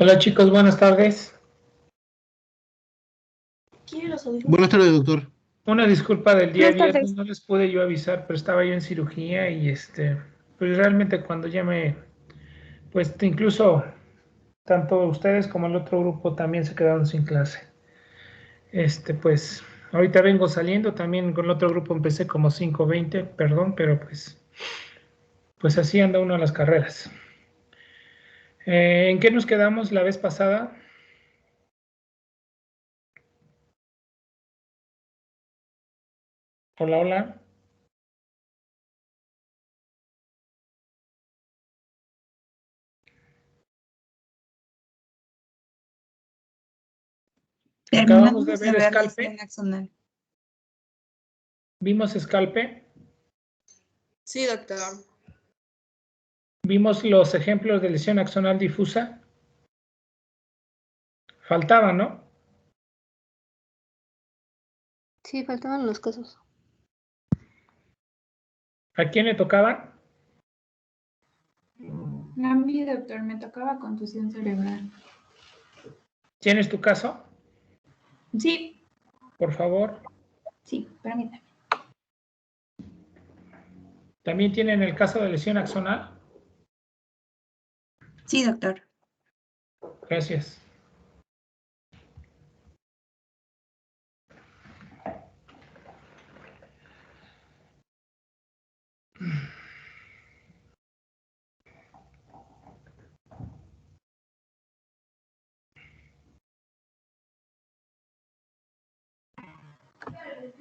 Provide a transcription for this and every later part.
Hola chicos, buenas tardes. Buenas tardes, doctor. Una disculpa del día Buenas viernes, tardes. no les pude yo avisar, pero estaba yo en cirugía y pues realmente cuando ya pues incluso tanto ustedes como el otro grupo también se quedaron sin clase. Pues ahorita vengo saliendo, también con el otro grupo empecé como 5:20, perdón, pero pues así anda uno a las carreras. ¿En qué nos quedamos la vez pasada? Hola, hola. Acabamos de ver Scalpe. ¿Vimos Scalpe? Sí, doctor. ¿Vimos los ejemplos de lesión axonal difusa? Faltaban, ¿no? Sí, faltaban los casos. ¿A quién le tocaban? A mí, doctor, me tocaba contusión cerebral. ¿Tienes tu caso? Sí, Por favor. sí, permítame. ¿También tienen el caso de lesión axonal? Sí, doctor. Gracias.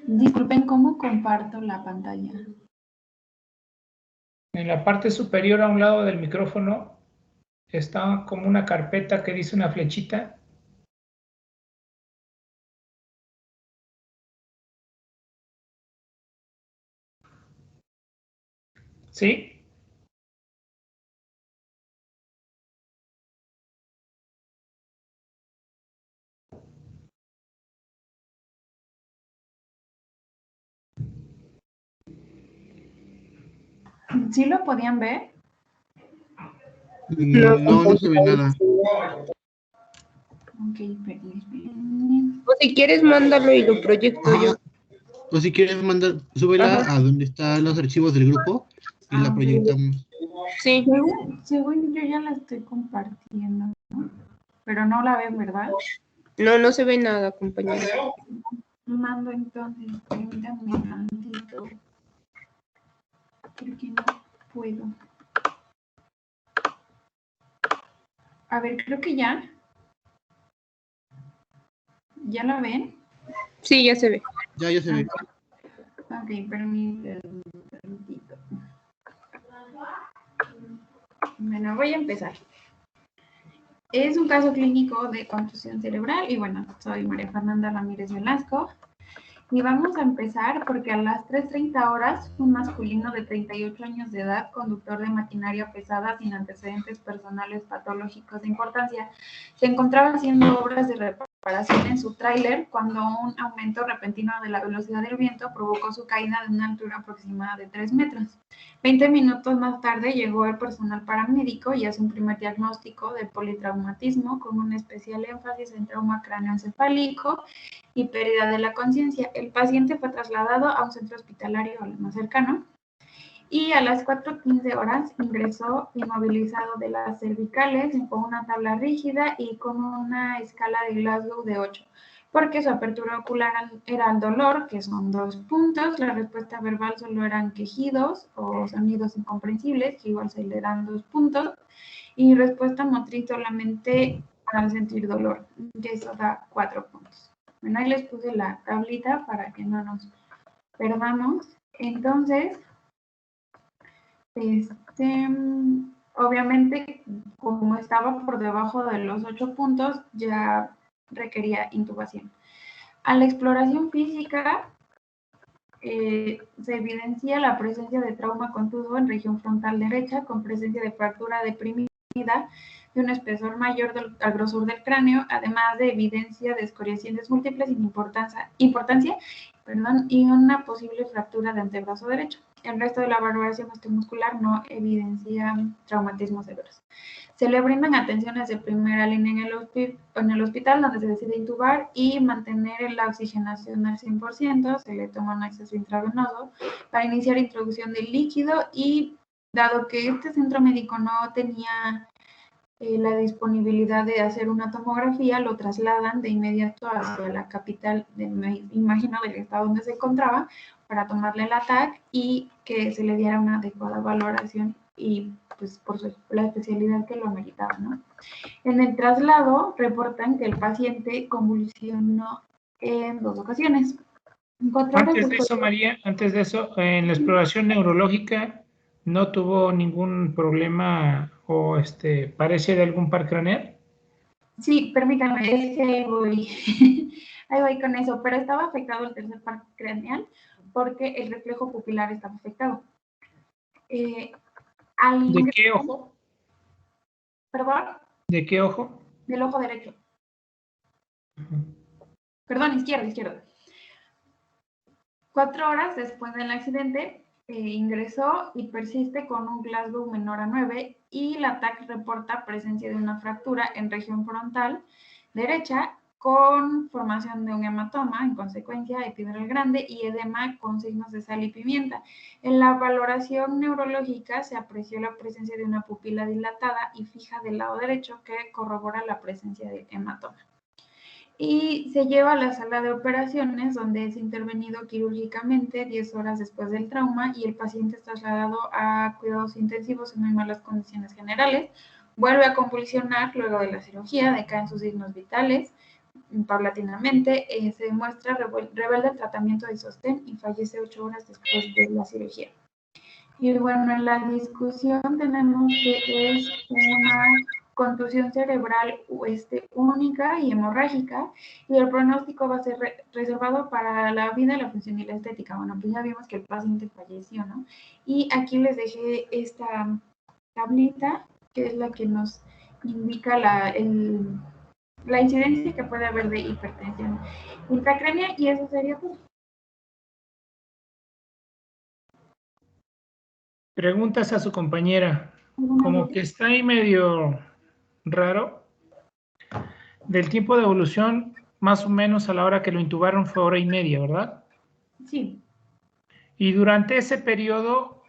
Disculpen, ¿cómo comparto la pantalla? En la parte superior a un lado del micrófono está como una carpeta que dice una flechita. ¿Sí? ¿Sí lo podían ver? No se ve nada. Ok, permítame. O si quieres, mándalo y lo proyecto yo. O si quieres mandar, súbela Ajá. a donde están los archivos del grupo y la Ah, proyectamos. Sí. Según yo ya la estoy compartiendo, ¿no? Pero no la ven, ¿verdad? No, no se ve nada, compañero. Mando entonces, permítame tantito. Porque no puedo. A ver, creo que ya. ¿Ya la ven? Sí, ya se ve. Ya se ve. Ok, permítame tantito. Bueno, voy a empezar. Es un caso clínico de contusión cerebral y bueno, soy María Fernanda Ramírez Velasco. Y vamos a empezar porque a las 3:30 horas, un masculino de 38 años de edad, conductor de maquinaria pesada sin antecedentes personales patológicos de importancia, se encontraba haciendo obras de reparación en su tráiler cuando un aumento repentino de la velocidad del viento provocó su caída de una altura aproximada de 3 metros. 20 minutos más tarde llegó el personal paramédico y hace un primer diagnóstico de politraumatismo con un especial énfasis en trauma cráneoencefálico y pérdida de la conciencia. El paciente fue trasladado a un centro hospitalario más cercano y a las 4:15 horas ingresó inmovilizado de las cervicales con una tabla rígida y con una escala de Glasgow de 8, porque su apertura ocular era el dolor, que son 2 puntos, la respuesta verbal solo eran quejidos o sonidos incomprensibles, que igual se le dan 2 puntos, y respuesta motriz solamente al sentir dolor, que eso da 4 puntos. Bueno, ahí les puse la tablita para que no nos perdamos. Entonces, obviamente, como estaba por debajo de los 8 puntos, ya requería intubación. A la exploración física, se evidencia la presencia de trauma contuso en región frontal derecha, con presencia de fractura deprimida de un espesor mayor al grosor del cráneo, además de evidencia de escoriaciones múltiples sin importancia, y una posible fractura de antebrazo derecho. El resto de la valoración osteomuscular no evidencia traumatismos severos. Se le brindan atenciones de primera línea en el hospital, donde se decide intubar y mantener la oxigenación al 100%. Se le toma un acceso intravenoso para iniciar introducción del líquido y, dado que este centro médico no tenía la disponibilidad de hacer una tomografía, lo trasladan de inmediato hacia la capital, me imagino, del estado donde se encontraba, para tomarle el ATAC y que se le diera una adecuada valoración y pues por la especialidad que lo ameritaba, ¿no? En el traslado reportan que el paciente convulsionó en 2 ocasiones. Antes de eso, María, antes de eso, en la exploración neurológica no tuvo ningún problema o parece de algún par craneal. Sí, permítanme, es que ahí voy con eso, pero estaba afectado el tercer par craneal porque el reflejo pupilar estaba afectado. ¿De qué ojo? ¿Perdón? ¿De qué ojo? Del ojo derecho. Perdón, izquierdo. 4 horas después del accidente, ingresó y persiste con un Glasgow menor a 9 y la TAC reporta presencia de una fractura en región frontal derecha con formación de un hematoma, en consecuencia epidural grande y edema con signos de sal y pimienta. En la valoración neurológica se apreció la presencia de una pupila dilatada y fija del lado derecho que corrobora la presencia de hematoma. Y se lleva a la sala de operaciones, donde es intervenido quirúrgicamente 10 horas después del trauma y el paciente es trasladado a cuidados intensivos en muy malas condiciones generales. Vuelve a convulsionar luego de la cirugía, decaen sus signos vitales paulatinamente, se demuestra rebelde el tratamiento de sostén y fallece 8 horas después de la cirugía. Y bueno, en la discusión tenemos que es una contusión cerebral única y hemorrágica, y el pronóstico va a ser reservado para la vida, la función y la estética. Bueno, pues ya vimos que el paciente falleció, ¿no? Y aquí les dejé esta tablita, que es la que nos indica la incidencia que puede haber de hipertensión intracránea, y eso sería todo. Preguntas a su compañera. Como que está ahí medio raro. Del tiempo de evolución, más o menos a la hora que lo intubaron fue 1 hora y media, ¿verdad? Sí. Y durante ese periodo,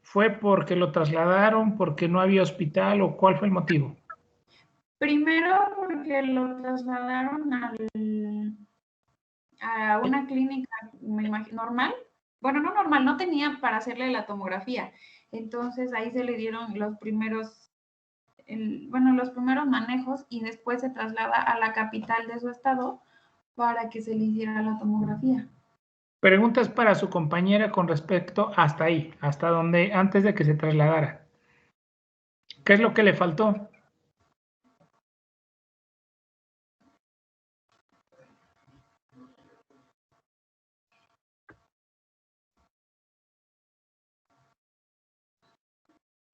¿fue porque lo trasladaron, porque no había hospital o cuál fue el motivo? Primero porque lo trasladaron a una clínica, me imagino, normal. Bueno, no normal, no tenía para hacerle la tomografía. Entonces ahí se le dieron los primeros manejos y después se traslada a la capital de su estado para que se le hiciera la tomografía. Preguntas para su compañera con respecto hasta ahí, hasta donde, antes de que se trasladara. ¿Qué es lo que le faltó?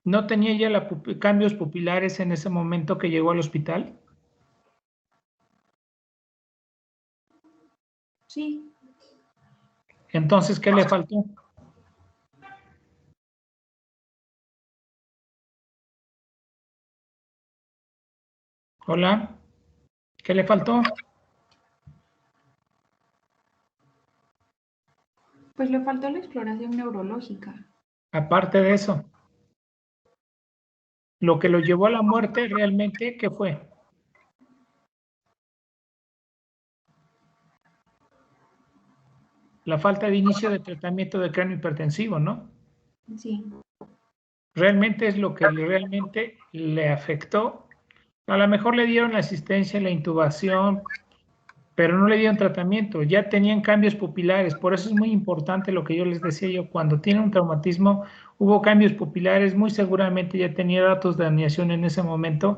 ¿No tenía ya cambios pupilares en ese momento que llegó al hospital? Sí. Entonces, ¿qué le faltó? Hola, ¿qué le faltó? Pues le faltó la exploración neurológica. Aparte de eso, lo que lo llevó a la muerte realmente, ¿qué fue? La falta de inicio de tratamiento de cráneo hipertensivo, ¿no? Sí. Realmente es lo que realmente le afectó. A lo mejor le dieron la asistencia, la intubación, pero no le dieron tratamiento. Ya tenían cambios pupilares. Por eso es muy importante lo que yo les decía yo. Cuando tiene un traumatismo, hubo cambios pupilares. Muy seguramente ya tenía datos de herniación en ese momento.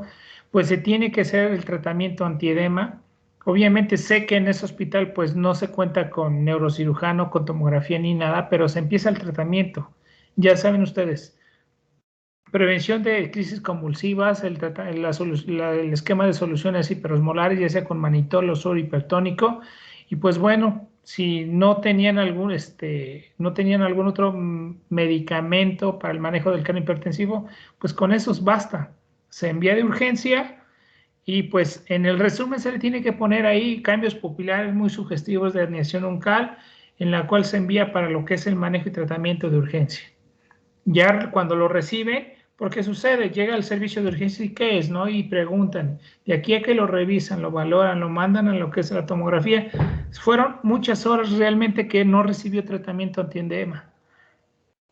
Pues se tiene que hacer el tratamiento antiedema. Obviamente sé que en ese hospital pues no se cuenta con neurocirujano, con tomografía ni nada, pero se empieza el tratamiento. Ya saben ustedes. Prevención de crisis convulsivas, el esquema de soluciones hiperosmolares, ya sea con manitol o suero hipertónico. Y pues bueno, si no tenían algún, no tenían algún otro medicamento para el manejo del cráneo hipertensivo, pues con esos basta. Se envía de urgencia y pues en el resumen se le tiene que poner ahí cambios pupilares muy sugestivos de herniación uncal, en la cual se envía para lo que es el manejo y tratamiento de urgencia. Ya cuando lo reciben, ¿por qué sucede? Llega al servicio de urgencia y ¿qué es? ¿No? Y preguntan, de aquí a que lo revisan, lo valoran, lo mandan a lo que es la tomografía. Fueron muchas horas realmente que no recibió tratamiento antiedema.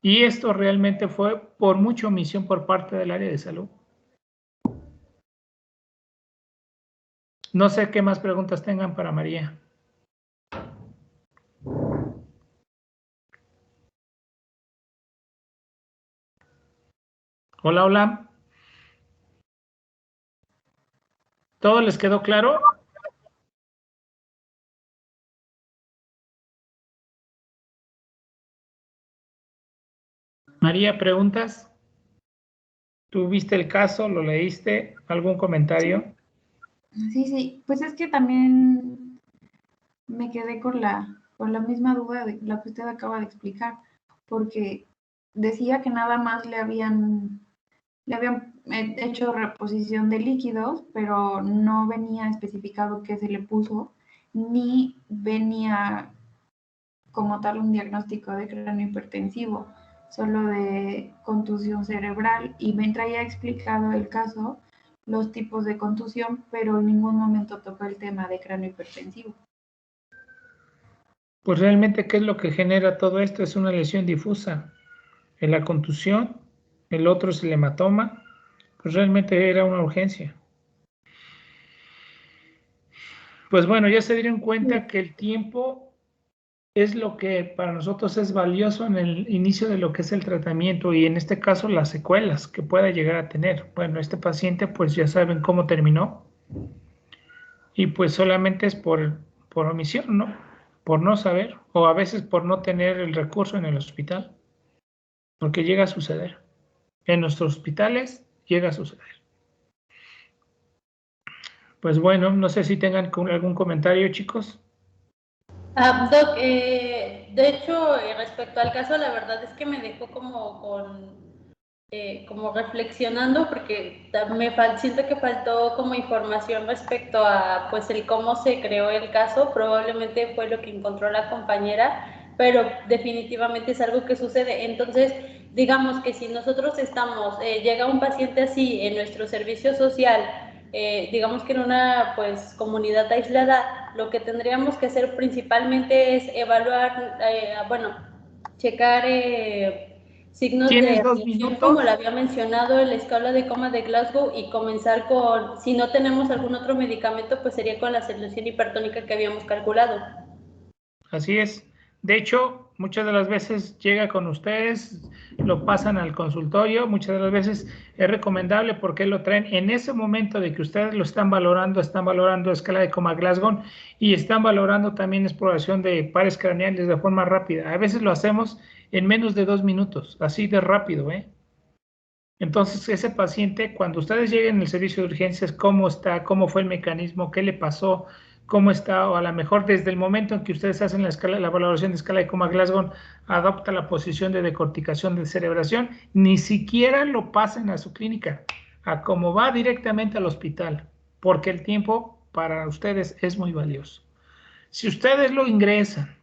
Y esto realmente fue por mucha omisión por parte del área de salud. No sé qué más preguntas tengan para María. Hola, hola. ¿Todo les quedó claro? María, ¿preguntas? ¿Tú viste el caso? ¿Lo leíste? ¿Algún comentario? Sí, pues es que también me quedé con la misma duda de la que usted acaba de explicar, porque decía que nada más le habían hecho reposición de líquidos, pero no venía especificado qué se le puso, ni venía como tal un diagnóstico de cráneo hipertensivo, solo de contusión cerebral, y me traía explicado el caso, los tipos de contusión, pero en ningún momento tocó el tema de cráneo hipertensivo. Pues realmente, ¿qué es lo que genera todo esto? Es una lesión difusa. En la contusión, el otro es el hematoma, pues realmente era una urgencia. Pues bueno, ya se dieron cuenta que el tiempo es lo que para nosotros es valioso en el inicio de lo que es el tratamiento y en este caso las secuelas que pueda llegar a tener. Bueno, este paciente pues ya saben cómo terminó y pues solamente es por omisión, ¿no? Por no saber o a veces por no tener el recurso en el hospital, porque llega a suceder. En nuestros hospitales llega a suceder. Pues bueno, no sé si tengan algún comentario, chicos. Doc, de hecho, respecto al caso, la verdad es que me dejó como reflexionando, porque siento que faltó como información respecto a pues el cómo se creó el caso. Probablemente fue lo que encontró la compañera, pero definitivamente es algo que sucede. Entonces, digamos que si nosotros llega un paciente así en nuestro servicio social, digamos que en una pues comunidad aislada, lo que tendríamos que hacer principalmente es evaluar, checar signos ¿Tienes de 2 reacción, minutos? como le había mencionado, en la escala de coma de Glasgow, y comenzar con, si no tenemos algún otro medicamento, pues sería con la solución hipertónica que habíamos calculado. Así es. De hecho, muchas de las veces llega con ustedes, lo pasan al consultorio, muchas de las veces es recomendable porque lo traen en ese momento de que ustedes lo están valorando escala de coma Glasgow y están valorando también exploración de pares craneales de forma rápida. A veces lo hacemos en menos de 2 minutos, así de rápido, ¿eh? Entonces, ese paciente, cuando ustedes lleguen al servicio de urgencias, ¿cómo está? ¿Cómo fue el mecanismo? ¿Qué le pasó? ¿Cómo está? O a lo mejor desde el momento en que ustedes hacen la valoración de escala de coma Glasgow, adopta la posición de decorticación de cerebración, ni siquiera lo pasen a su clínica, a cómo va directamente al hospital, porque el tiempo para ustedes es muy valioso. Si ustedes lo ingresan,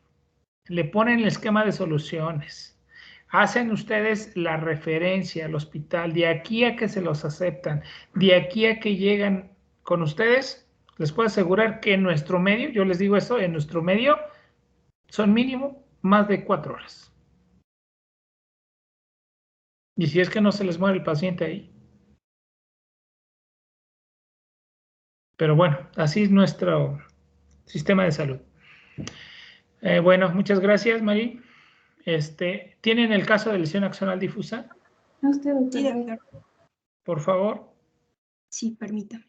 le ponen el esquema de soluciones, hacen ustedes la referencia al hospital, de aquí a que se los aceptan, de aquí a que llegan con ustedes, les puedo asegurar que en nuestro medio, yo les digo esto, en nuestro medio son mínimo más de 4 horas. Y si es que no se les muere el paciente ahí. Pero bueno, así es nuestro sistema de salud. Bueno, muchas gracias, Mari. ¿Tienen el caso de lesión axonal difusa? Usted, doctor. Sí, doctor. Por favor. Sí, permítame.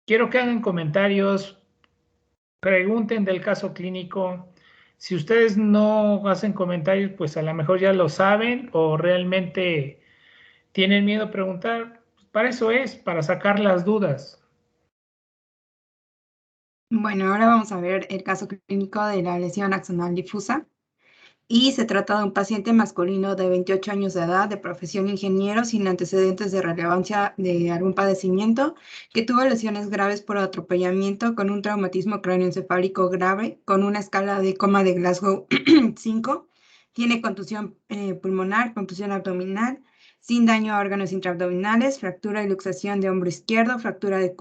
Quiero que hagan comentarios, pregunten del caso clínico. Si ustedes no hacen comentarios, pues a lo mejor ya lo saben o realmente tienen miedo a preguntar. Para eso es, para sacar las dudas. Bueno, ahora vamos a ver el caso clínico de la lesión axonal difusa. Y se trata de un paciente masculino de 28 años de edad, de profesión ingeniero, sin antecedentes de relevancia de algún padecimiento, que tuvo lesiones graves por atropellamiento con un traumatismo cráneoencefálico grave, con una escala de coma de Glasgow 5. Tiene contusión pulmonar, contusión abdominal, sin daño a órganos intraabdominales, fractura y luxación de hombro izquierdo, fractura de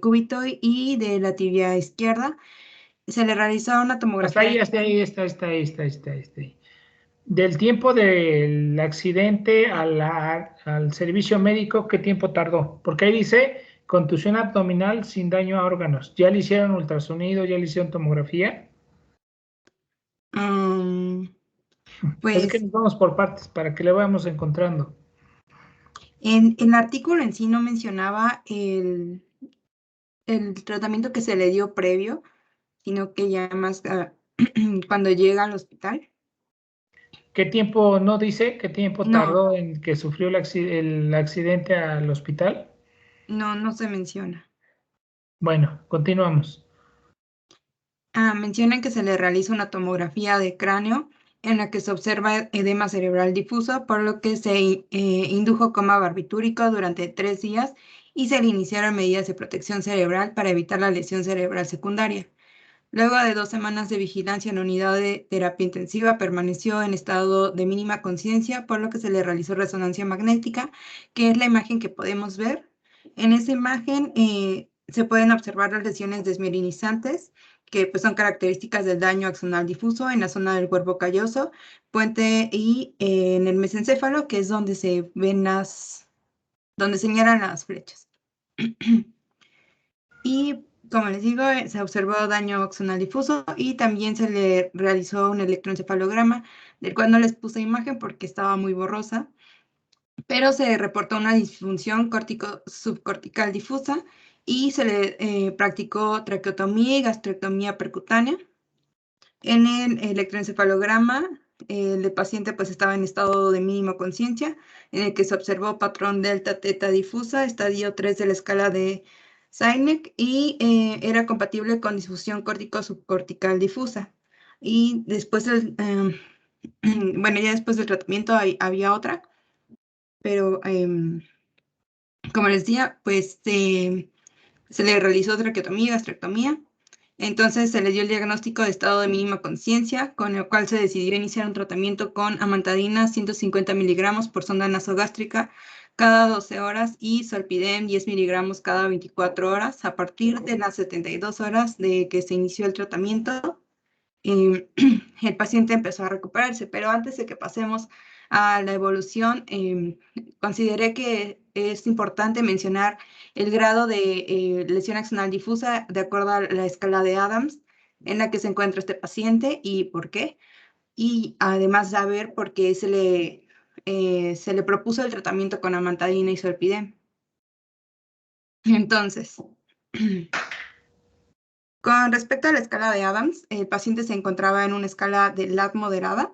cúbito y de la tibia izquierda. Se le realizó una Hasta tomografía. ahí, está ahí. Del tiempo del accidente al servicio médico, ¿qué tiempo tardó? Porque ahí dice contusión abdominal sin daño a órganos. ¿Ya le hicieron ultrasonido? ¿Ya le hicieron tomografía? Es que Pues nos vamos por partes para que le vayamos encontrando. en el artículo en sí no mencionaba el tratamiento que se le dio previo, sino que ya más cuando llega al hospital. ¿Qué tiempo, no dice, qué tiempo No, tardó en que sufrió el accidente al hospital? no se menciona. Bueno, continuamos. Mencionan que se le realiza una tomografía de cráneo en la que se observa edema cerebral difuso, por lo que se indujo coma barbitúrico durante 3 días y se le iniciaron medidas de protección cerebral para evitar la lesión cerebral secundaria. Luego de 2 semanas de vigilancia en unidad de terapia intensiva, permaneció en estado de mínima conciencia, por lo que se le realizó resonancia magnética, que es la imagen que podemos ver. En esa imagen se pueden observar las lesiones desmielinizantes, que pues, son características del daño axonal difuso en la zona del cuerpo calloso, puente y en el mesencéfalo, que es donde se ven donde señalan las flechas. Y como les digo, se observó daño axonal difuso y también se le realizó un electroencefalograma, del cual no les puse imagen porque estaba muy borrosa, pero se reportó una disfunción subcortical difusa y se le practicó traqueotomía y gastrectomía percutánea. En el electroencefalograma, el paciente pues estaba en estado de mínima conciencia, en el que se observó patrón delta teta difusa, estadio 3 de la escala de Zaynek, y era compatible con disfunción córtico-subcortical difusa. Y después bueno, ya después del tratamiento había otra, pero como les decía, pues se le realizó traqueotomía y gastrectomía. Entonces se le dio el diagnóstico de estado de mínima conciencia, con el cual se decidió iniciar un tratamiento con amantadina 150 miligramos por sonda nasogástrica cada 12 horas y zolpidem 10 miligramos cada 24 horas. A partir de las 72 horas de que se inició el tratamiento, el paciente empezó a recuperarse, pero antes de que pasemos a la evolución, consideré que es importante mencionar el grado de lesión axonal difusa de acuerdo a la escala de Adams en la que se encuentra este paciente y por qué. Y además saber por qué se le propuso el tratamiento con amantadina y zolpidem. Entonces, con respecto a la escala de Adams, el paciente se encontraba en una escala de LAD moderada.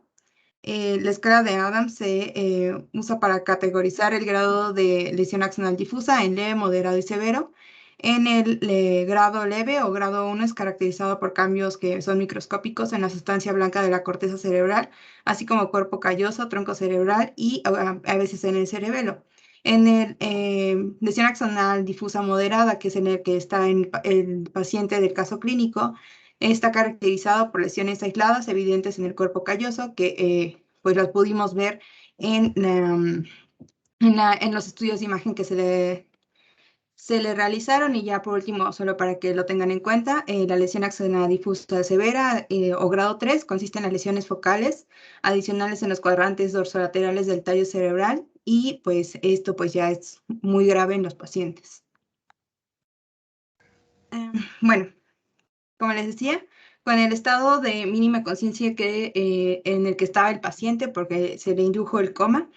La escala de Adams se usa para categorizar el grado de lesión axonal difusa en leve, moderado y severo. En el grado leve o grado 1 es caracterizado por cambios que son microscópicos en la sustancia blanca de la corteza cerebral, así como cuerpo calloso, tronco cerebral y a veces en el cerebelo. En el lesión axonal difusa moderada, que es en el que está el paciente del caso clínico, está caracterizado por lesiones aisladas evidentes en el cuerpo calloso, que pues las pudimos ver en los estudios de imagen que se le realizaron. Y ya por último, solo para que lo tengan en cuenta, la lesión axonal difusa severa o grado 3 consiste en las lesiones focales adicionales en los cuadrantes dorsolaterales del tallo cerebral y pues esto pues ya es muy grave en los pacientes. Bueno, como les decía, con el estado de mínima conciencia en el que estaba el paciente porque se le indujo el coma,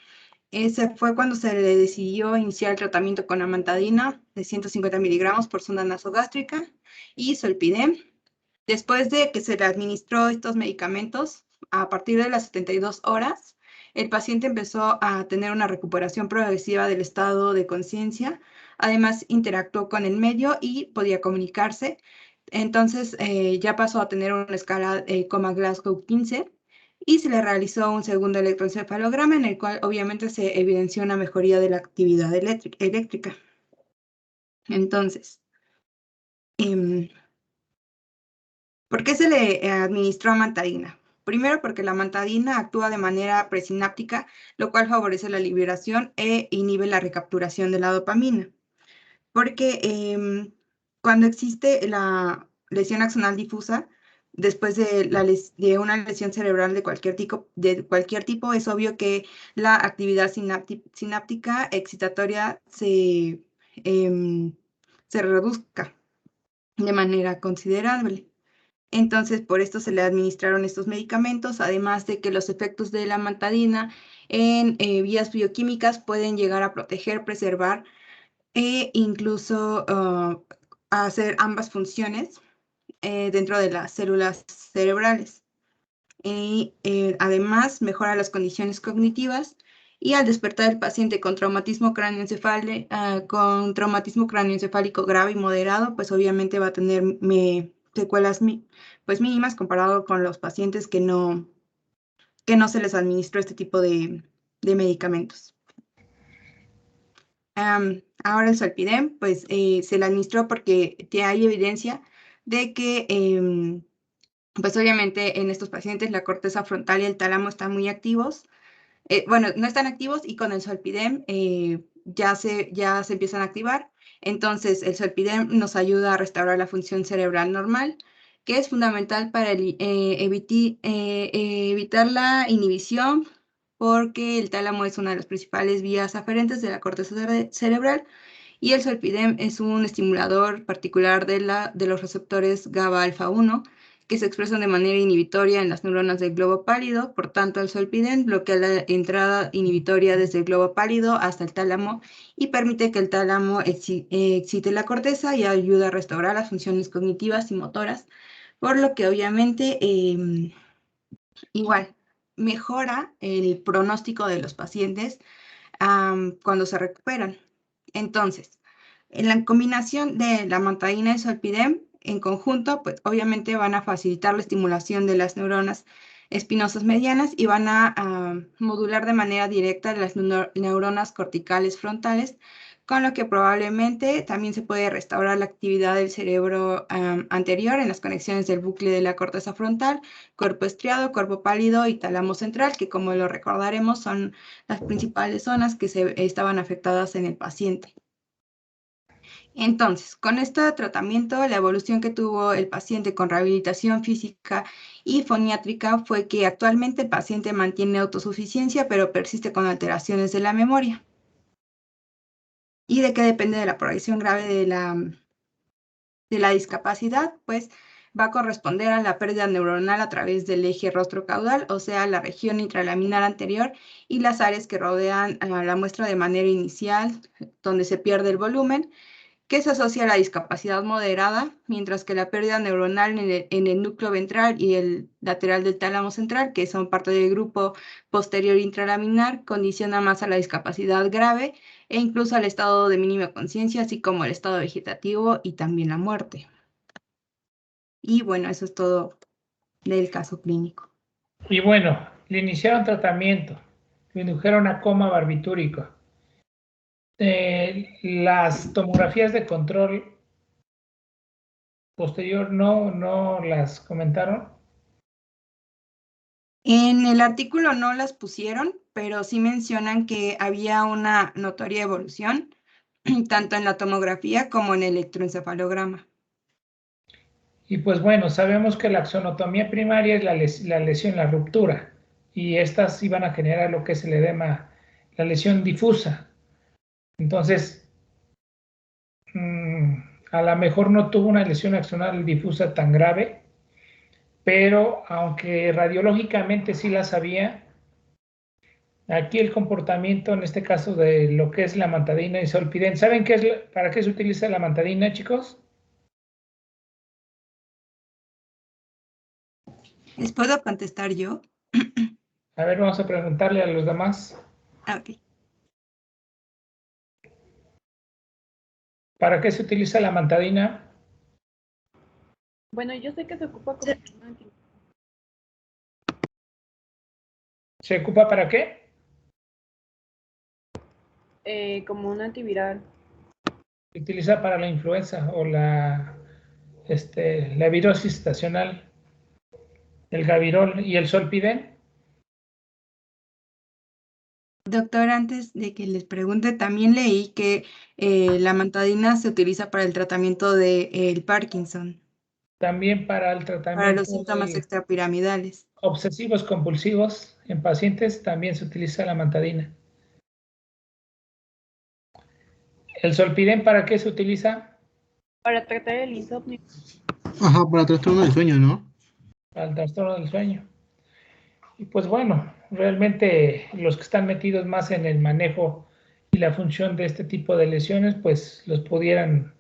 ese fue cuando se le decidió iniciar el tratamiento con amantadina de 150 miligramos por sonda nasogástrica y zolpidem. Después de que se le administró estos medicamentos, a partir de las 72 horas, el paciente empezó a tener una recuperación progresiva del estado de conciencia. Además, interactuó con el medio y podía comunicarse. Entonces ya pasó a tener una escala Coma-Glasgow 15 y se le realizó un segundo electroencefalograma en el cual obviamente se evidenció una mejoría de la actividad eléctrica. Entonces, ¿por qué se le administró amantadina? Primero, porque la amantadina actúa de manera presináptica, lo cual favorece la liberación e inhibe la recapturación de la dopamina. Porque cuando existe la lesión axonal difusa, después de una lesión cerebral de cualquier tipo, es obvio que la actividad sináptica excitatoria se reduzca de manera considerable. Entonces, por esto se le administraron estos medicamentos, además de que los efectos de la amantadina en vías bioquímicas pueden llegar a proteger, preservar e incluso hacer ambas funciones dentro de las células cerebrales. Y además mejora las condiciones cognitivas y al despertar el paciente con traumatismo cráneoencefálico grave y moderado, pues obviamente va a tener secuelas pues mínimas comparado con los pacientes que no se les administró este tipo de medicamentos. Ahora el Zolpidem, pues se le administró porque hay evidencia de que, pues obviamente en estos pacientes la corteza frontal y el tálamo están muy activos. Bueno, no están activos y con el Zolpidem ya se empiezan a activar. Entonces el Zolpidem nos ayuda a restaurar la función cerebral normal, que es fundamental para evitar la inhibición, porque el tálamo es una de las principales vías aferentes de la corteza cerebral y el Zolpidem es un estimulador particular de los receptores GABA alfa 1 que se expresan de manera inhibitoria en las neuronas del globo pálido. Por tanto, el Zolpidem bloquea la entrada inhibitoria desde el globo pálido hasta el tálamo y permite que el tálamo excite la corteza y ayuda a restaurar las funciones cognitivas y motoras, por lo que obviamente igual mejora el pronóstico de los pacientes cuando se recuperan. Entonces, en la combinación de la amantadina y Zolpidem en conjunto, pues obviamente van a facilitar la estimulación de las neuronas espinosas medianas y van a modular de manera directa las neuronas corticales frontales, con lo que probablemente también se puede restaurar la actividad del cerebro anterior en las conexiones del bucle de la corteza frontal, cuerpo estriado, cuerpo pálido y tálamo central, que como lo recordaremos son las principales zonas que estaban afectadas en el paciente. Entonces, con este tratamiento, la evolución que tuvo el paciente con rehabilitación física y foniátrica fue que actualmente el paciente mantiene autosuficiencia, pero persiste con alteraciones de la memoria. ¿Y de qué depende de la progresión grave de la discapacidad? Pues va a corresponder a la pérdida neuronal a través del eje rostro-caudal, o sea, la región intralaminar anterior y las áreas que rodean a la muestra de manera inicial, donde se pierde el volumen, que se asocia a la discapacidad moderada, mientras que la pérdida neuronal en el núcleo ventral y el lateral del tálamo central, que son parte del grupo posterior intralaminar, condiciona más a la discapacidad grave e incluso al estado de mínima conciencia, así como el estado vegetativo y también la muerte. Y bueno, eso es todo del caso clínico. Y bueno, le iniciaron tratamiento, le indujeron a coma barbitúrico. Las tomografías de control posterior no las comentaron. En el artículo no las pusieron, pero sí mencionan que había una notoria evolución, tanto en la tomografía como en el electroencefalograma. Y pues bueno, sabemos que la axonotomía primaria es la lesión, la ruptura, y estas iban a generar lo que es el edema, la lesión difusa. Entonces, a lo mejor no tuvo una lesión axonal difusa tan grave, pero aunque radiológicamente sí la sabía, aquí el comportamiento, en este caso de lo que es la amantadina y Zolpidem, ¿saben para qué se utiliza la amantadina, chicos? ¿Les puedo contestar yo? A ver, vamos a preguntarle a los demás. Ok. ¿Para qué se utiliza la amantadina? Bueno, yo sé que se ocupa como ¿Se ocupa para qué? como un antiviral. Se utiliza para la influenza o la virosis estacional, el Gavirol y el Solpiden. Doctor, antes de que les pregunte, también leí que la amantadina se utiliza para el tratamiento del Parkinson, También para el para tratamiento los síntomas de extrapiramidales. obsesivos compulsivos en pacientes también se utiliza la amantadina. ¿El Solpiden para qué se utiliza? Para tratar el insomnio. Ajá, para trastorno del sueño, ¿no? Para el trastorno del sueño. Y pues bueno, realmente los que están metidos más en el manejo y la función de este tipo de lesiones, pues los pudieran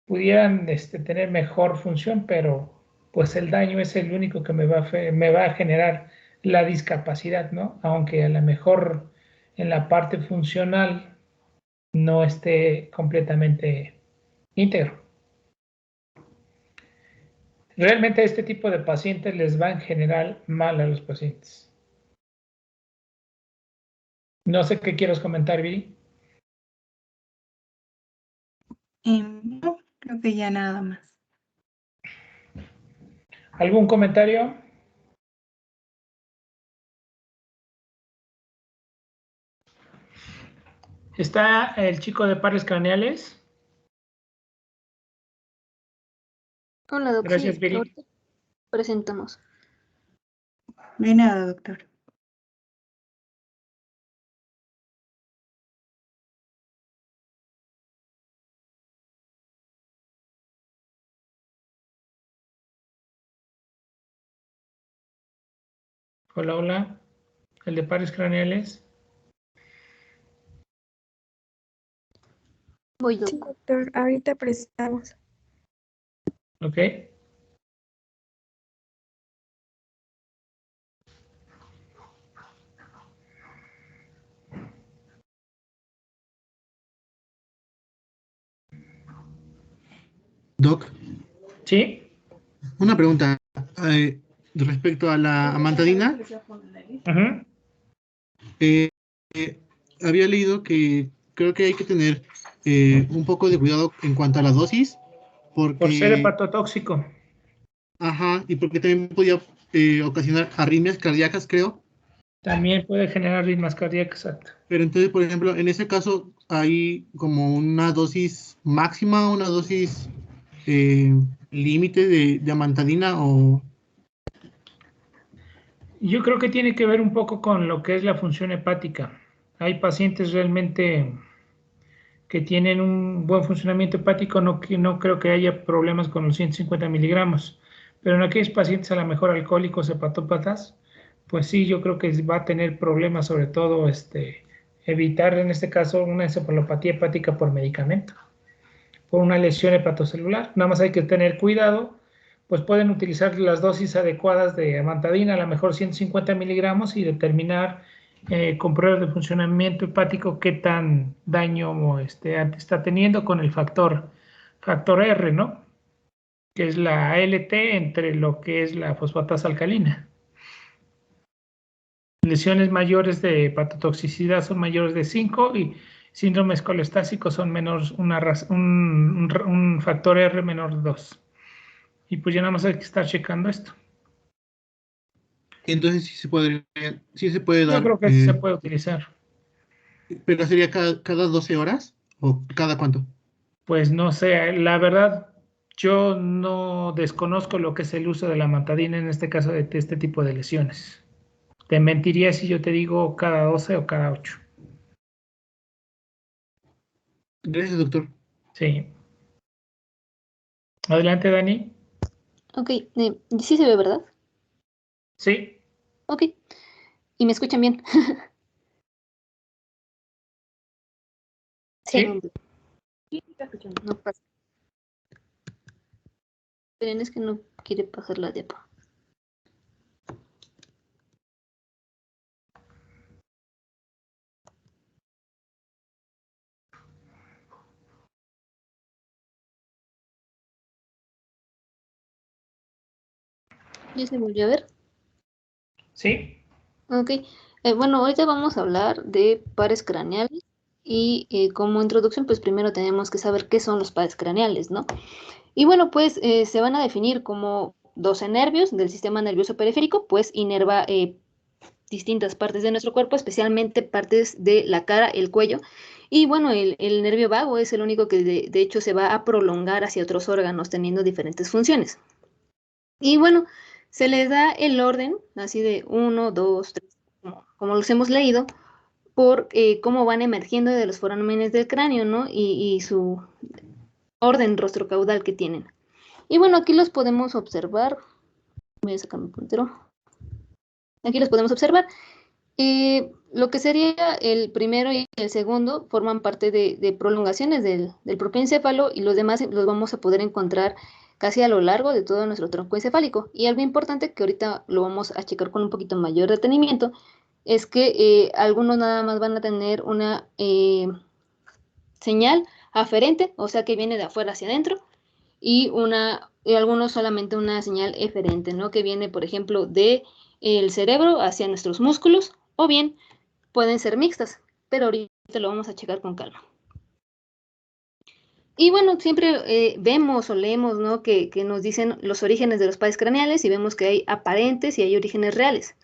tener mejor función, pero pues el daño es el único que me va a generar la discapacidad, ¿no? Aunque a lo mejor en la parte funcional no esté completamente íntegro. Realmente este tipo de pacientes les va en general mal a los pacientes. No sé qué quieres comentar, Viri. No, creo que ya nada más. ¿Algún comentario? ¿Está el chico de pares craneales? Hola, Doc. Gracias, Sí, Viri. ahorita presentamos. De nada, doctor. Hola, hola. El de pares craneales. Voy, Sí, Doc. doctor, ahorita presentamos. Ok. Doc, ¿Sí? una pregunta. Respecto a la amantadina, Ujú. eh, eh, había leído que creo que hay que tener un poco de cuidado en cuanto a la dosis, Por ser porque, hepatotóxico. ajá, y porque también podía ocasionar arritmias cardíacas, creo. También puede generar ritmos cardíacos, exacto. Pero entonces, por ejemplo, en ese caso hay como una dosis máxima, una dosis eh, límite de amantadina o... Yo creo que tiene que ver un poco con lo que es la función hepática. Hay pacientes realmente que tienen un buen funcionamiento hepático, no creo que haya problemas con los 150 miligramos, pero en aquellos pacientes a lo mejor alcohólicos, hepatópatas, pues sí, yo creo que va a tener problemas, sobre todo evitar en este caso una encefalopatía hepática por medicamento, por una lesión hepatocelular. Nada más hay que tener cuidado, pues pueden utilizar las dosis adecuadas de amantadina, a lo mejor 150 miligramos, y determinar con pruebas de funcionamiento hepático qué tan daño está teniendo con el factor R, ¿no? Que es la ALT entre lo que es la fosfatasa alcalina. Lesiones mayores de hepatotoxicidad son mayores de 5 y síndromes colestásicos son menores, un factor R menor de 2. Y pues ya nada más hay que estar checando esto. Entonces sí se puede Yo dar, creo que sí se puede utilizar. pero sería cada 12 horas o cada cuánto. Pues no sé, la verdad, yo no desconozco lo que es el uso de la mantadina en este caso de este tipo de lesiones. Te mentiría si yo te digo cada 12 o cada 8. Gracias, doctor. Sí. Adelante, Dani. Ok, sí se ve, ¿verdad? Sí. Ok. ¿Y me escuchan bien? Sí. No, no pasa. Esperen, es que no quiere pasar la diapa. ¿Ya se volvió a ver? ¿Sí? Ok. Bueno, ahorita vamos a hablar de pares craneales y como introducción, pues primero tenemos que saber qué son los pares craneales, ¿no? Y bueno, pues se van a definir como 12 nervios del sistema nervioso periférico, pues inerva distintas partes de nuestro cuerpo, especialmente partes de la cara, el cuello. Y bueno, el nervio vago es el único que de hecho se va a prolongar hacia otros órganos teniendo diferentes funciones. Y bueno, se les da el orden, así de 1, 2, 3, como los hemos leído, por cómo van emergiendo de los forámenes del cráneo, ¿no? Y su orden rostrocaudal que tienen. Y bueno, aquí los podemos observar. Voy a sacar mi puntero. Aquí los podemos observar. Lo que sería el primero y el segundo forman parte de prolongaciones del propio encéfalo y los demás los vamos a poder encontrar casi a lo largo de todo nuestro tronco encefálico. Y algo importante que ahorita lo vamos a checar con un poquito mayor detenimiento es que algunos nada más van a tener una señal aferente, o sea que viene de afuera hacia adentro, y algunos solamente una señal eferente, ¿no? Que viene, por ejemplo, de el cerebro hacia nuestros músculos, o bien pueden ser mixtas, pero ahorita lo vamos a checar con calma. Y bueno, siempre vemos o leemos, ¿no? que nos dicen los orígenes de los pares craneales y vemos que hay aparentes y hay orígenes reales.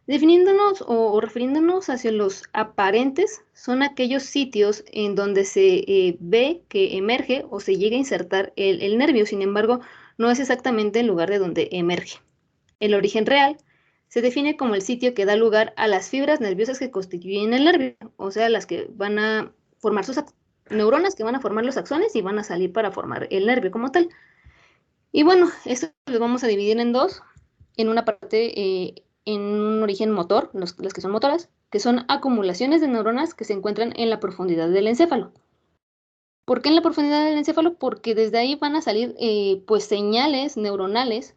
Definiéndonos o refiriéndonos hacia los aparentes, son aquellos sitios en donde se ve que emerge o se llega a insertar el nervio, sin embargo, no es exactamente el lugar de donde emerge. El origen real se define como el sitio que da lugar a las fibras nerviosas que constituyen el nervio, o sea, las que van a formar sus neuronas que van a formar los axones y van a salir para formar el nervio como tal. Y bueno, esto lo vamos a dividir en dos, en una parte en un origen motor, las que son motoras, que son acumulaciones de neuronas que se encuentran en la profundidad del encéfalo. ¿Por qué en la profundidad del encéfalo? Porque desde ahí van a salir pues señales neuronales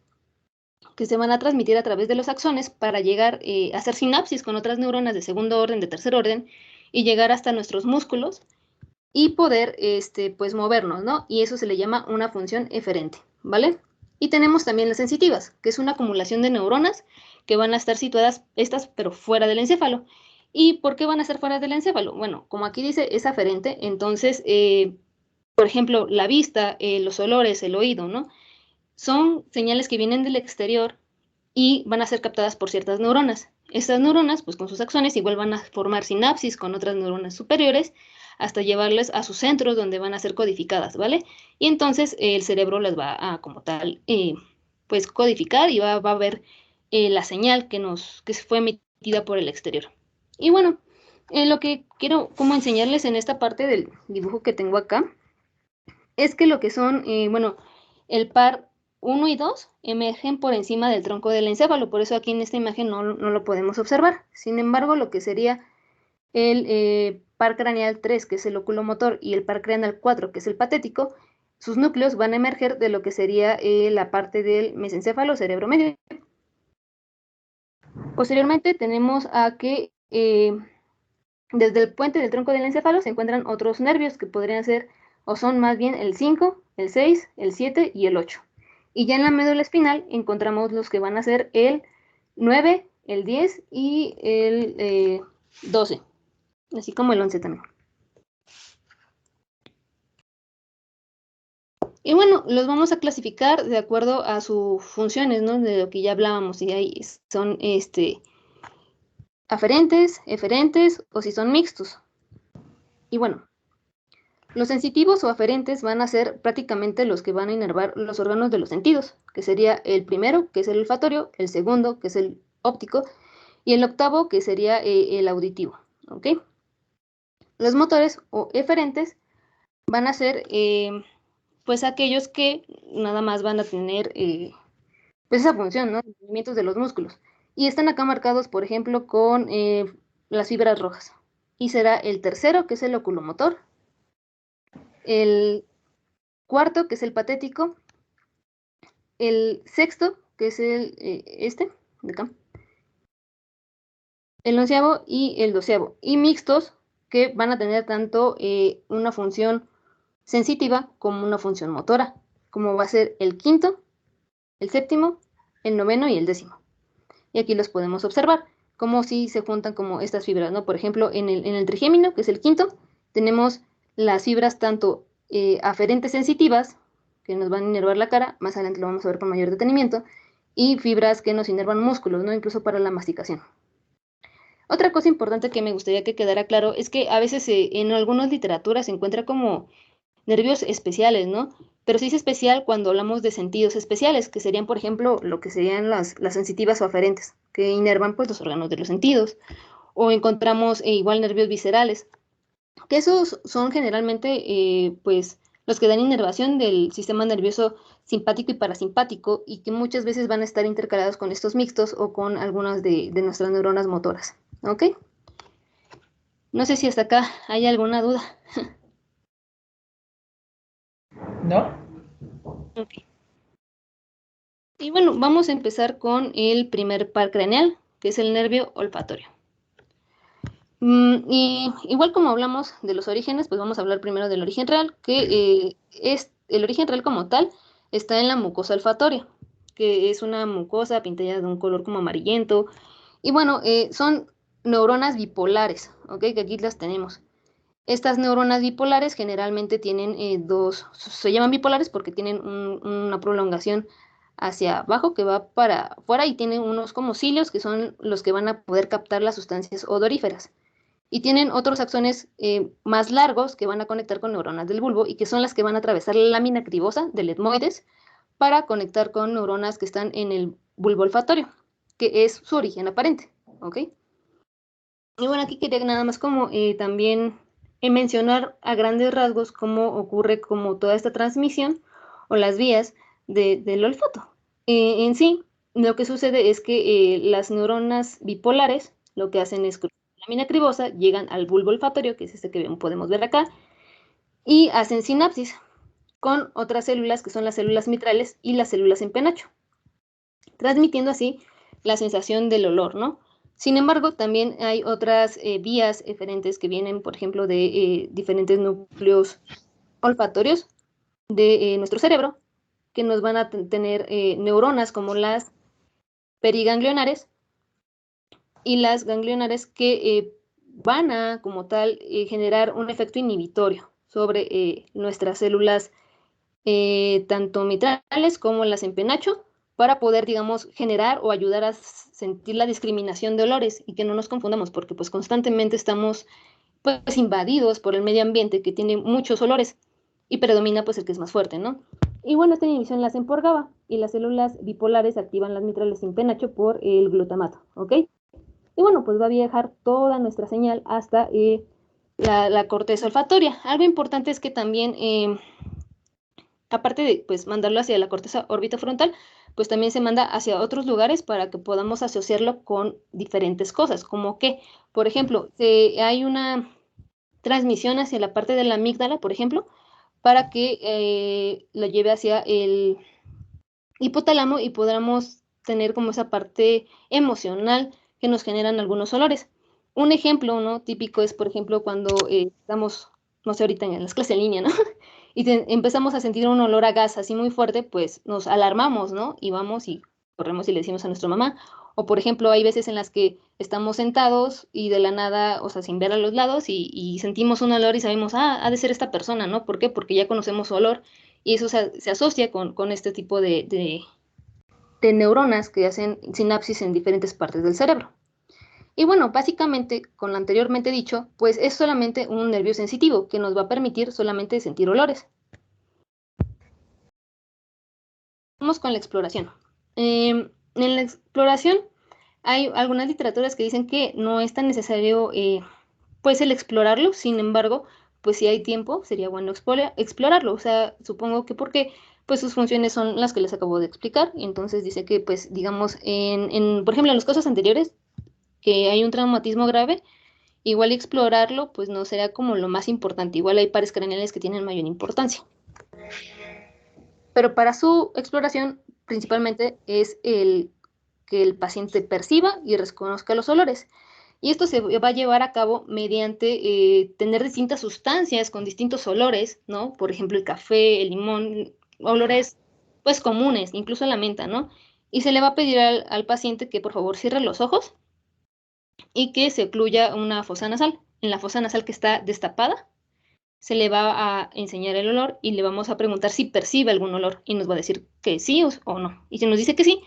que se van a transmitir a través de los axones para llegar a hacer sinapsis con otras neuronas de segundo orden, de tercer orden, y llegar hasta nuestros músculos y poder pues movernos, ¿no? Y eso se le llama una función eferente, ¿vale? Y tenemos también las sensitivas, que es una acumulación de neuronas que van a estar situadas estas, pero fuera del encéfalo. ¿Y por qué van a estar fuera del encéfalo? Bueno, como aquí dice, es aferente, entonces, por ejemplo, la vista, los olores, el oído, ¿no? Son señales que vienen del exterior y van a ser captadas por ciertas neuronas. Estas neuronas, pues con sus axones, igual van a formar sinapsis con otras neuronas superiores hasta llevarles a sus centros donde van a ser codificadas, ¿vale? Y entonces el cerebro las va a, como tal, pues codificar y va a ver la señal que fue emitida por el exterior. Y bueno, lo que quiero como enseñarles en esta parte del dibujo que tengo acá es que lo que son, bueno, el par 1 y 2 emergen por encima del tronco del encéfalo, por eso aquí en esta imagen no lo podemos observar. Sin embargo, lo que sería el par craneal 3, que es el oculomotor, y el par craneal 4, que es el patético, sus núcleos van a emerger de lo que sería la parte del mesencéfalo, cerebro medio. Posteriormente tenemos a que desde el puente del tronco del encéfalo se encuentran otros nervios que podrían ser o son más bien el 5, el 6, el 7 y el 8. Y ya en la médula espinal encontramos los que van a ser el 9, el 10 y el 12, así como el 11 también. Y bueno, los vamos a clasificar de acuerdo a sus funciones, ¿no? De lo que ya hablábamos, y ahí son aferentes, eferentes o si son mixtos. Y bueno, los sensitivos o aferentes van a ser prácticamente los que van a inervar los órganos de los sentidos, que sería el primero, que es el olfatorio, el segundo, que es el óptico, y el octavo, que sería el auditivo, ¿ok? Los motores o eferentes van a ser pues aquellos que nada más van a tener pues esa función, ¿no? Movimientos de los músculos. Y están acá marcados, por ejemplo, con las fibras rojas. Y será el tercero, que es el oculomotor, el cuarto, que es el patético, el sexto, que es el de acá, el onceavo y el doceavo, y mixtos, que van a tener tanto una función sensitiva como una función motora, como va a ser el quinto, el séptimo, el noveno y el décimo. Y aquí los podemos observar, como si se juntan como estas fibras, ¿no? Por ejemplo, en el trigémino, que es el quinto, tenemos las fibras tanto aferentes sensitivas, que nos van a inervar la cara, más adelante lo vamos a ver con mayor detenimiento, y fibras que nos inervan músculos, ¿no? Incluso para la masticación. Otra cosa importante que me gustaría que quedara claro es que a veces en algunas literaturas se encuentra como nervios especiales, ¿no? Pero se dice especial cuando hablamos de sentidos especiales, que serían, por ejemplo, lo que serían las sensitivas o aferentes, que inervan pues los órganos de los sentidos. O encontramos igual nervios viscerales, que esos son generalmente pues los que dan inervación del sistema nervioso simpático y parasimpático y que muchas veces van a estar intercalados con estos mixtos o con algunas de nuestras neuronas motoras, ¿ok? No sé si hasta acá hay alguna duda. ¿No? Ok. Y bueno, vamos a empezar con el primer par craneal, que es el nervio olfatorio. Y igual como hablamos de los orígenes, pues vamos a hablar primero del origen real, que es el origen real como tal está en la mucosa olfatoria, que es una mucosa pintada de un color como amarillento. Y bueno, son neuronas bipolares, ¿ok? Que aquí las tenemos. Estas neuronas bipolares generalmente tienen se llaman bipolares porque tienen una prolongación hacia abajo que va para afuera y tienen unos como cilios que son los que van a poder captar las sustancias odoríferas. Y tienen otros axones más largos que van a conectar con neuronas del bulbo y que son las que van a atravesar la lámina cribosa del etmoides para conectar con neuronas que están en el bulbo olfatorio, que es su origen aparente, ¿ok? Y bueno, aquí quería nada más como también mencionar a grandes rasgos cómo ocurre como toda esta transmisión o las vías del olfato. En sí, lo que sucede es que las neuronas bipolares lo que hacen es cruzar la lámina cribosa, llegan al bulbo olfatorio, que es este que podemos ver acá, y hacen sinapsis con otras células que son las células mitrales y las células en penacho, transmitiendo así la sensación del olor, ¿no? Sin embargo, también hay otras vías eferentes que vienen, por ejemplo, de diferentes núcleos olfatorios de nuestro cerebro, que nos van a tener neuronas como las periganglionares y las ganglionares que van a, como tal, generar un efecto inhibitorio sobre nuestras células, tanto mitrales como las en penacho, para poder, digamos, generar o ayudar a sentir la discriminación de olores y que no nos confundamos, porque pues constantemente estamos pues invadidos por el medio ambiente que tiene muchos olores y predomina pues el que es más fuerte, ¿no? Y bueno, esta inhibición la hacen por GABA y las células bipolares activan las mitrales sin penacho por el glutamato, ¿ok? Y bueno, pues va a viajar toda nuestra señal hasta la corteza olfatoria. Algo importante es que también aparte de pues mandarlo hacia la corteza orbitofrontal, pues también se manda hacia otros lugares para que podamos asociarlo con diferentes cosas, como que, por ejemplo, hay una transmisión hacia la parte de la amígdala, por ejemplo, para que lo lleve hacia el hipotálamo y podamos tener como esa parte emocional que nos generan algunos olores. Un ejemplo, ¿no? Típico es, por ejemplo, cuando estamos, no sé, ahorita en las clases en línea, ¿no? Y empezamos a sentir un olor a gas así muy fuerte, pues nos alarmamos, ¿no? Y vamos y corremos y le decimos a nuestra mamá. O, por ejemplo, hay veces en las que estamos sentados y de la nada, o sea, sin ver a los lados y sentimos un olor y sabemos, ha de ser esta persona, ¿no? ¿Por qué? Porque ya conocemos su olor y eso se asocia con este tipo de neuronas que hacen sinapsis en diferentes partes del cerebro. Y bueno, básicamente, con lo anteriormente dicho, pues es solamente un nervio sensitivo que nos va a permitir solamente sentir olores. Vamos con la exploración. En la exploración hay algunas literaturas que dicen que no es tan necesario pues el explorarlo, sin embargo, pues si hay tiempo, sería bueno explorarlo. O sea, supongo que porque pues sus funciones son las que les acabo de explicar. Entonces dice que pues digamos, por ejemplo, en los casos anteriores, que hay un traumatismo grave, igual explorarlo, pues no será como lo más importante. Igual hay pares craneales que tienen mayor importancia. Pero para su exploración, principalmente es que el paciente perciba y reconozca los olores. Y esto se va a llevar a cabo mediante tener distintas sustancias con distintos olores, ¿no? Por ejemplo, el café, el limón, olores pues comunes, incluso la menta, ¿no? y se le va a pedir al paciente que por favor cierre los ojos y que se ocluya una fosa nasal. En la fosa nasal que está destapada, se le va a enseñar el olor y le vamos a preguntar si percibe algún olor y nos va a decir que sí o no. Y si nos dice que sí,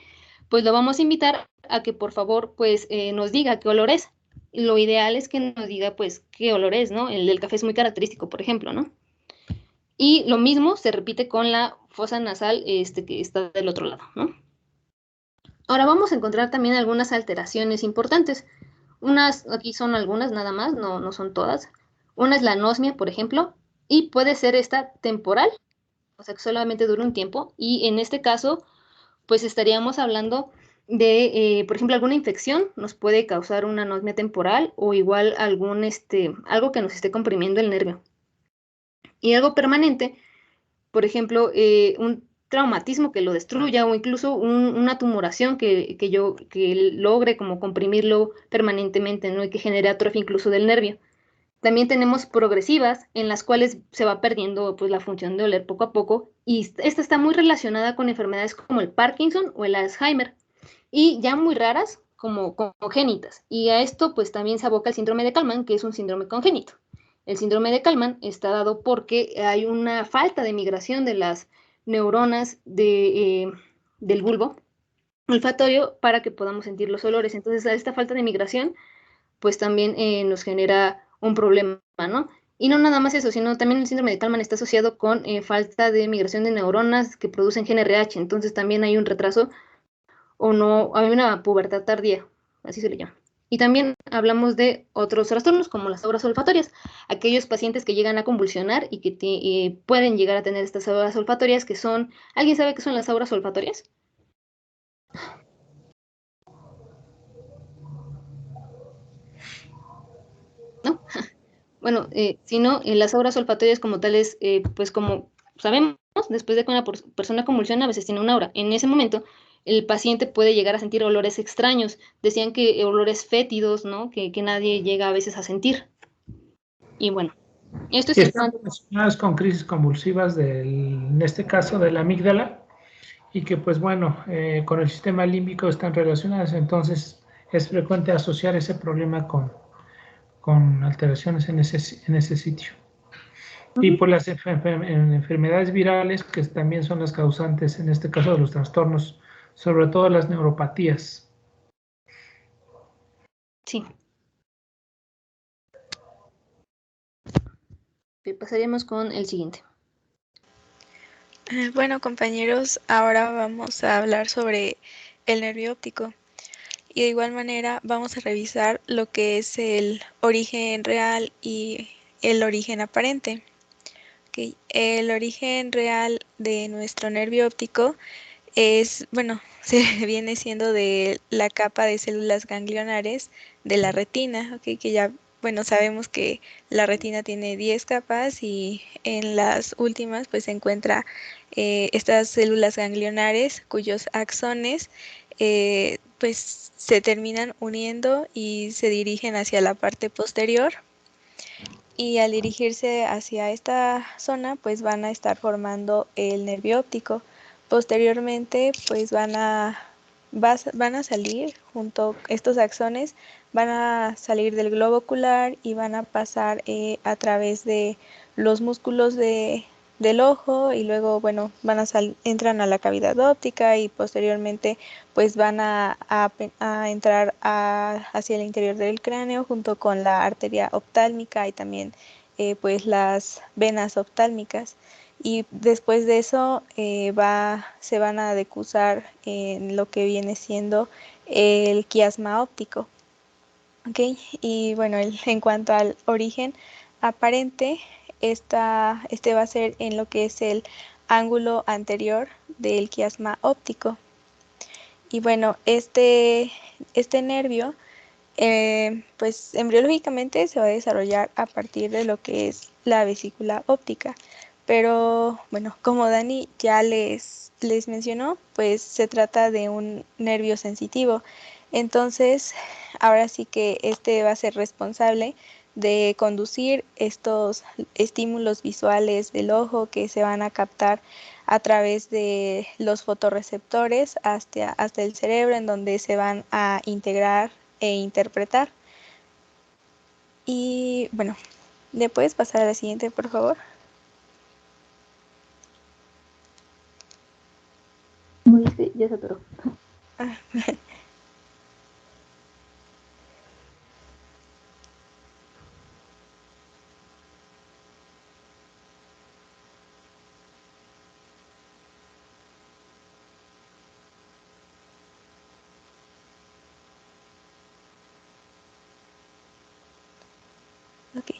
pues lo vamos a invitar a que por favor pues nos diga qué olor es. Lo ideal es que nos diga pues qué olor es, ¿no? El del café es muy característico, por ejemplo, ¿no? Y lo mismo se repite con la fosa nasal que está del otro lado, ¿no? Ahora vamos a encontrar también algunas alteraciones importantes. Aquí son algunas nada más, no son todas. Una es la anosmia, por ejemplo, y puede ser esta temporal, o sea que solamente dura un tiempo, y en este caso, pues estaríamos hablando de, por ejemplo, alguna infección nos puede causar una anosmia temporal o igual algo que nos esté comprimiendo el nervio. Y algo permanente, por ejemplo, un traumatismo que lo destruya o incluso una tumoración que logre como comprimirlo permanentemente, ¿no? Y que genere atrofia incluso del nervio. También tenemos progresivas en las cuales se va perdiendo pues, la función de oler poco a poco y esta está muy relacionada con enfermedades como el Parkinson o el Alzheimer y ya muy raras como congénitas. Y a esto pues también se aboca el síndrome de Kallmann, que es un síndrome congénito. El síndrome de Kallmann está dado porque hay una falta de migración de las neuronas del bulbo olfatorio para que podamos sentir los olores. Entonces, a esta falta de migración, pues también nos genera un problema, ¿no? Y no nada más eso, sino también el síndrome de Kallmann está asociado con falta de migración de neuronas que producen GnRH. Entonces, también hay un retraso o no, hay una pubertad tardía, así se le llama. Y también hablamos de otros trastornos como las auras olfatorias, aquellos pacientes que llegan a convulsionar y que pueden llegar a tener estas auras olfatorias que son, ¿alguien sabe qué son las auras olfatorias? ¿No? Bueno, si no, las auras olfatorias como tales, pues como sabemos, después de que una persona convulsiona, a veces tiene una aura. En ese momento, el paciente puede llegar a sentir olores extraños. Decían que olores fétidos, ¿no? Que nadie llega a veces a sentir. Y bueno, esto es están relacionadas con crisis convulsivas en este caso de la amígdala, y que pues bueno, con el sistema límbico están relacionadas, entonces es frecuente asociar ese problema con alteraciones en ese sitio. Y por las enfermedades virales, que también son las causantes, en este caso de los trastornos, sobre todo las neuropatías. Sí. Pasaríamos con el siguiente. Bueno, compañeros, ahora vamos a hablar sobre el nervio óptico. Y de igual manera vamos a revisar lo que es el origen real y el origen aparente. Okay. El origen real de nuestro nervio óptico es, bueno, se viene siendo de la capa de células ganglionares de la retina, okay, que ya, bueno, sabemos que la retina tiene 10 capas y en las últimas pues se encuentra estas células ganglionares cuyos axones pues se terminan uniendo y se dirigen hacia la parte posterior. Y al dirigirse hacia esta zona, pues van a estar formando el nervio óptico. Posteriormente, pues van a salir junto estos axones, van a salir del globo ocular y van a pasar a través de los músculos del ojo y luego, bueno, entran a la cavidad óptica y posteriormente pues van a entrar hacia el interior del cráneo junto con la arteria oftálmica y también pues las venas oftálmicas. Y después de eso se van a decusar en lo que viene siendo el quiasma óptico. ¿Okay? Y bueno, en cuanto al origen aparente, este va a ser en lo que es el ángulo anterior del quiasma óptico. Y bueno, este nervio, pues embriológicamente se va a desarrollar a partir de lo que es la vesícula óptica. Pero bueno, como Dani ya les mencionó, pues se trata de un nervio sensitivo. Entonces, ahora sí que este va a ser responsable de conducir estos estímulos visuales del ojo que se van a captar a través de los fotorreceptores hasta el cerebro, en donde se van a integrar e interpretar. Y bueno, ¿le puedes pasar a la siguiente, por favor? Sí, ya se atoró. Ok.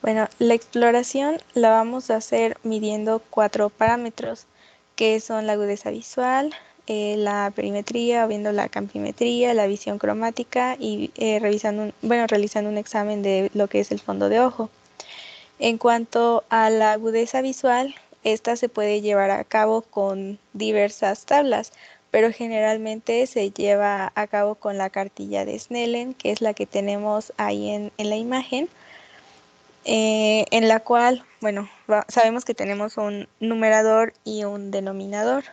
Bueno, la exploración la vamos a hacer midiendo 4 parámetros, que son la agudeza visual, la perimetría, o viendo la campimetría, la visión cromática y realizando un examen de lo que es el fondo de ojo. En cuanto a la agudeza visual, esta se puede llevar a cabo con diversas tablas, pero generalmente se lleva a cabo con la cartilla de Snellen, que es la que tenemos ahí en la imagen, en la cual, bueno, sabemos que tenemos un numerador y un denominador.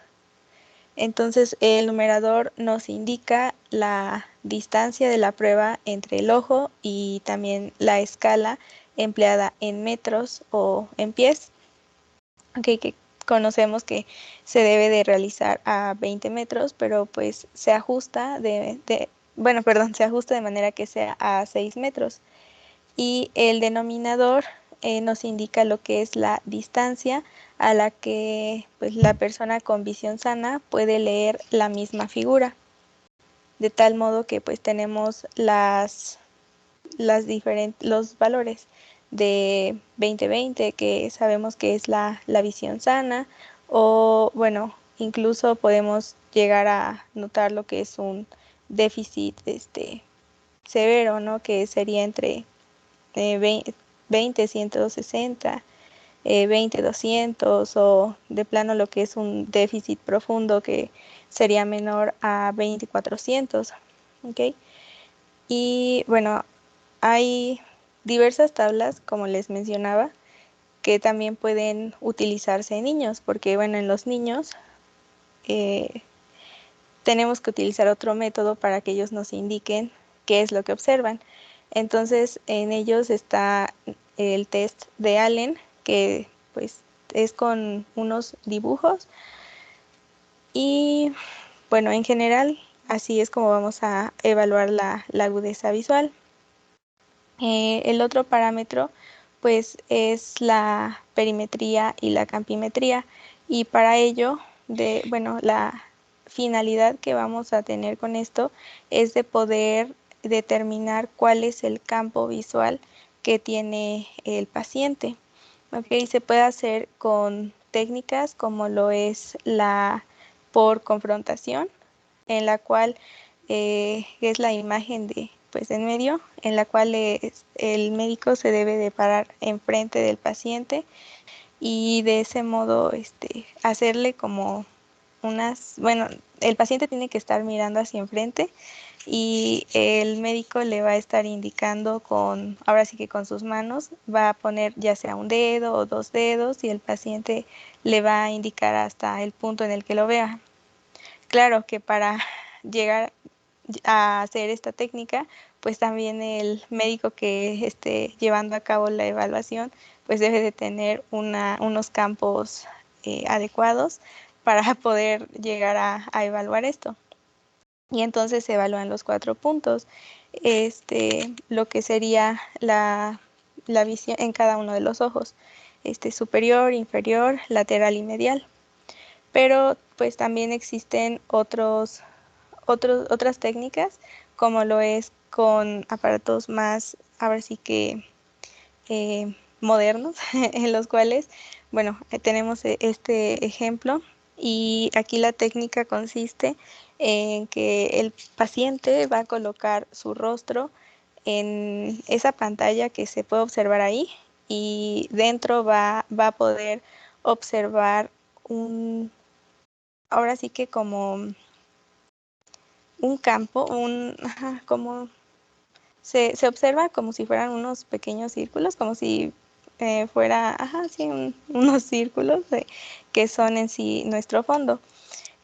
Entonces, el numerador nos indica la distancia de la prueba entre el ojo y también la escala empleada en metros o en pies, que conocemos que se debe de realizar a 20 metros, pero pues se ajusta se ajusta de manera que sea a 6 metros. Y el denominador nos indica lo que es la distancia a la que pues, la persona con visión sana puede leer la misma figura, de tal modo que pues tenemos los valores de 20/20, que sabemos que es la visión sana, o bueno, incluso podemos llegar a notar lo que es un déficit severo, ¿no? Que sería entre 20, 160, 20, 200, o de plano lo que es un déficit profundo que sería menor a 20, 400. ¿Okay? Y bueno, hay diversas tablas, como les mencionaba, que también pueden utilizarse en niños, porque bueno, en los niños tenemos que utilizar otro método para que ellos nos indiquen qué es lo que observan. Entonces, en ellos está el test de Allen, que pues es con unos dibujos. Y bueno, en general, así es como vamos a evaluar la agudeza visual. El otro parámetro, pues, es la perimetría y la campimetría. Y para ello, la finalidad que vamos a tener con esto es de poder determinar cuál es el campo visual que tiene el paciente. Okay, se puede hacer con técnicas como lo es la por confrontación, en la cual es la imagen de pues en medio, en la cual el médico se debe de parar enfrente del paciente y de ese modo hacerle como el paciente tiene que estar mirando hacia enfrente y el médico le va a estar indicando ahora sí que con sus manos, va a poner ya sea un dedo o 2 dedos y el paciente le va a indicar hasta el punto en el que lo vea. Claro que para llegar a hacer esta técnica, pues también el médico que esté llevando a cabo la evaluación, pues debe de tener unos campos adecuados para poder llegar a evaluar esto. Y entonces se evalúan los 4 puntos, lo que sería la visión en cada uno de los ojos, superior, inferior, lateral y medial. Pero pues también existen otras técnicas, como lo es con aparatos más, ahora sí que modernos, en los cuales, bueno, tenemos este ejemplo, y aquí la técnica consiste en que el paciente va a colocar su rostro en esa pantalla que se puede observar ahí, y dentro va a poder observar ahora sí que como un campo, como se observa como si fueran unos pequeños círculos, como si fuera, sí, unos círculos que son en sí nuestro fondo.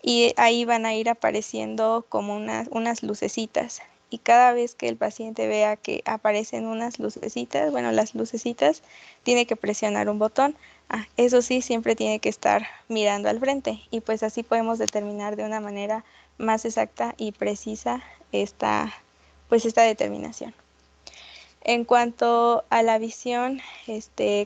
Y ahí van a ir apareciendo como unas lucecitas. Y cada vez que el paciente vea que aparecen unas lucecitas, bueno, las lucecitas, tiene que presionar un botón. Eso sí, siempre tiene que estar mirando al frente. Y pues así podemos determinar de una manera más exacta y precisa esta determinación. En cuanto a la visión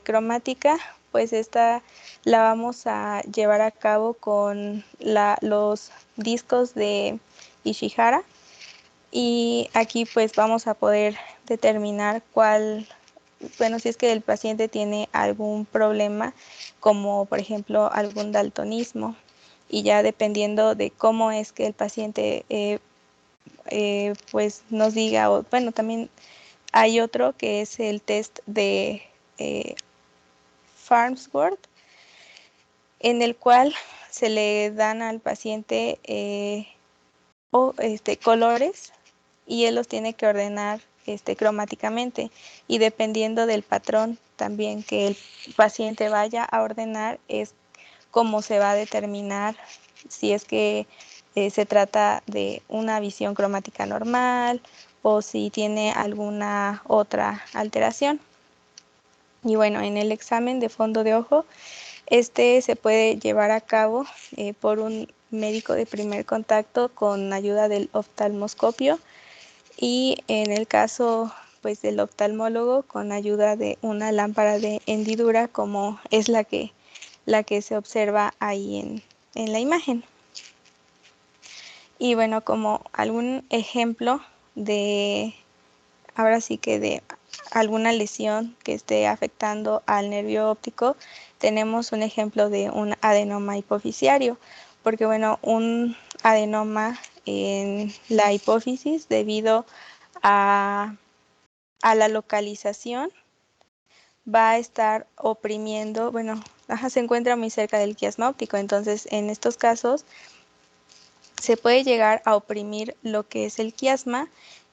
cromática, pues esta la vamos a llevar a cabo con los discos de Ishihara, y aquí pues vamos a poder determinar si es que el paciente tiene algún problema, como por ejemplo algún daltonismo, y ya dependiendo de cómo es que el paciente pues nos diga, o bueno, también hay otro que es el test de Farnsworth, en el cual se le dan al paciente colores, y él los tiene que ordenar cromáticamente, y dependiendo del patrón también que el paciente vaya a ordenar es cómo se va a determinar si es que se trata de una visión cromática normal o si tiene alguna otra alteración. Y bueno, en el examen de fondo de ojo, se puede llevar a cabo por un médico de primer contacto con ayuda del oftalmoscopio, y en el caso pues del oftalmólogo con ayuda de una lámpara de hendidura, como es la que se observa ahí en la imagen. Y bueno, como algún ejemplo de alguna lesión que esté afectando al nervio óptico, tenemos un ejemplo de un adenoma hipoficiario, porque bueno, un adenoma en la hipófisis, debido a la localización, va a estar oprimiendo, se encuentra muy cerca del quiasma óptico, entonces en estos casos se puede llegar a oprimir lo que es el quiasma,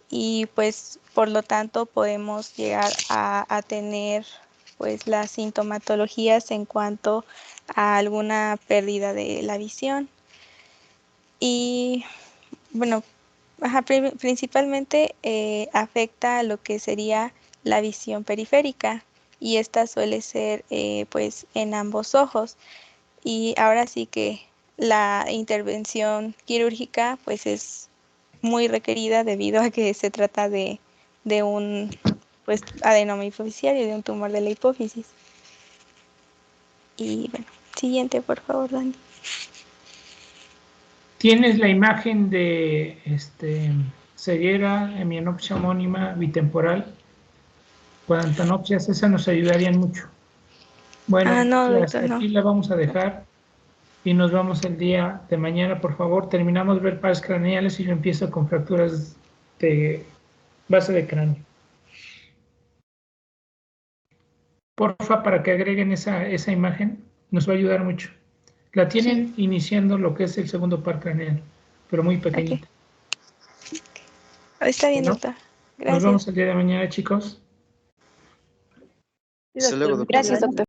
y pues por lo tanto podemos llegar a tener pues las sintomatologías en cuanto a alguna pérdida de la visión. Y bueno, principalmente afecta a lo que sería la visión periférica, y esta suele ser pues en ambos ojos, y ahora sí que la intervención quirúrgica pues es muy requerida debido a que se trata de un pues adenoma hipoficiario, de un tumor de la hipófisis. Y bueno, siguiente por favor, Dani. ¿Tienes la imagen de ceguera, hemianopsia homónima, bitemporal, guadantanopsias? Esas nos ayudarían mucho. Bueno, no, hasta doctor, aquí no. la vamos a dejar y nos vamos el día de mañana, por favor. Terminamos de ver pares craneales y yo empiezo con fracturas de base de cráneo. Porfa, para que agreguen esa imagen, nos va a ayudar mucho. La tienen iniciando lo que es el segundo par craneal, pero muy pequeñita. Okay. Está bien, Bueno, doctor. Nos Gracias. vemos el día de mañana, chicos. Sí, doctor, muchas Gracias, doctor.